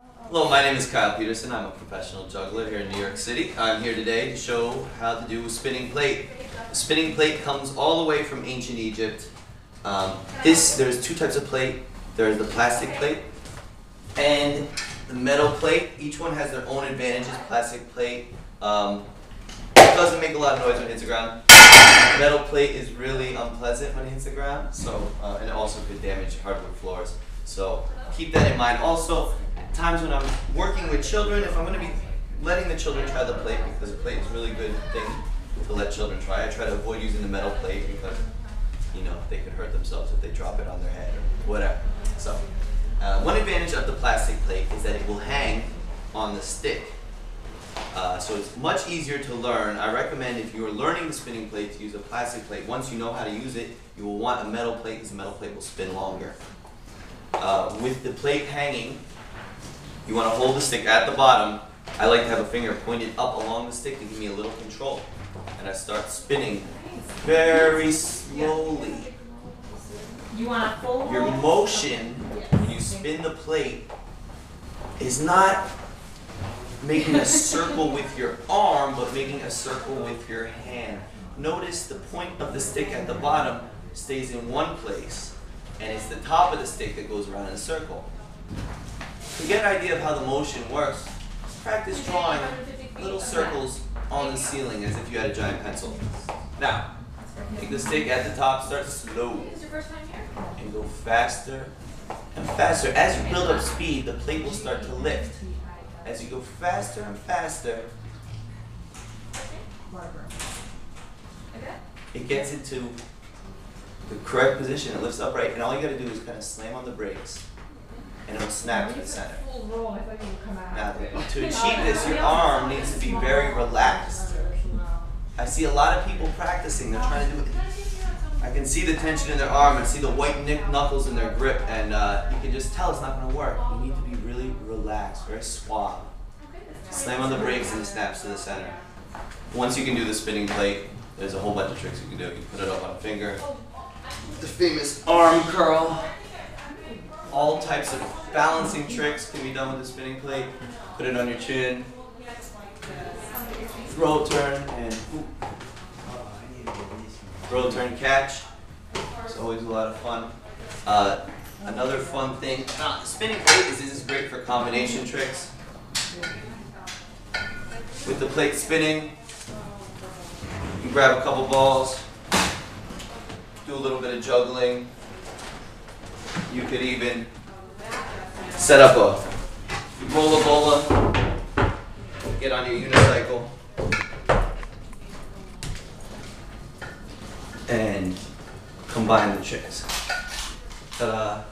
Hello, my name is Kyle Peterson. I'm a professional juggler here in New York City. I'm here today to show how to do a spinning plate. A spinning plate comes all the way from ancient Egypt. There's two types of plate. There's the plastic plate and the metal plate. Each one has their own advantages. Plastic plate doesn't make a lot of noise when it hits the ground. Metal plate is really unpleasant when it hits the ground, and it also could damage hardwood floors. So keep that in mind. Also, times when I'm working with children, if I'm going to be letting the children try the plate, because the plate is a really good thing to let children try. I try to avoid using the metal plate because, they could hurt themselves if they drop it on their head or whatever. So, one advantage of the plastic plate is that it will hang on the stick. So it's much easier to learn. I recommend if you are learning the spinning plate to use a plastic plate. Once you know how to use it, you will want a metal plate because the metal plate will spin longer. With the plate hanging, you want to hold the stick at the bottom. I like to have a finger pointed up along the stick to give me a little control. And I start spinning very slowly. You want a full Your motion when you spin the plate is not making a circle with your arm, but making a circle with your hand. Notice the point of the stick at the bottom stays in one place, and it's the top of the stick that goes around in a circle. To get an idea of how the motion works, practice drawing little circles on the ceiling as if you had a giant pencil. Now, take the stick at the top, start slow, and go faster and faster. As you build up speed, the plate will start to lift. As you go faster and faster, it gets into the correct position, it lifts upright, and all you gotta do is kind of slam on the brakes, and it'll snap to the center. Now, to achieve this, your arm needs to be very relaxed. I see a lot of people practicing, they're trying to do it. I can see the tension in their arm and see the white knuckles in their grip, and you can just tell it's not going to work. You need to be really relaxed, very suave. Slam on the brakes and it snaps to the center. Once you can do the spinning plate, there's a whole bunch of tricks you can do. You put it up on a finger. The famous arm curl. All types of balancing tricks can be done with the spinning plate. Put it on your chin. Throw, turn, and throw, turn, catch. It's always a lot of fun. Another fun thing, spinning plate is great for combination tricks. With the plate spinning, you grab a couple balls, do a little bit of juggling. You could even set up a bola, get on your unicycle, and combine the tricks. Ta-da!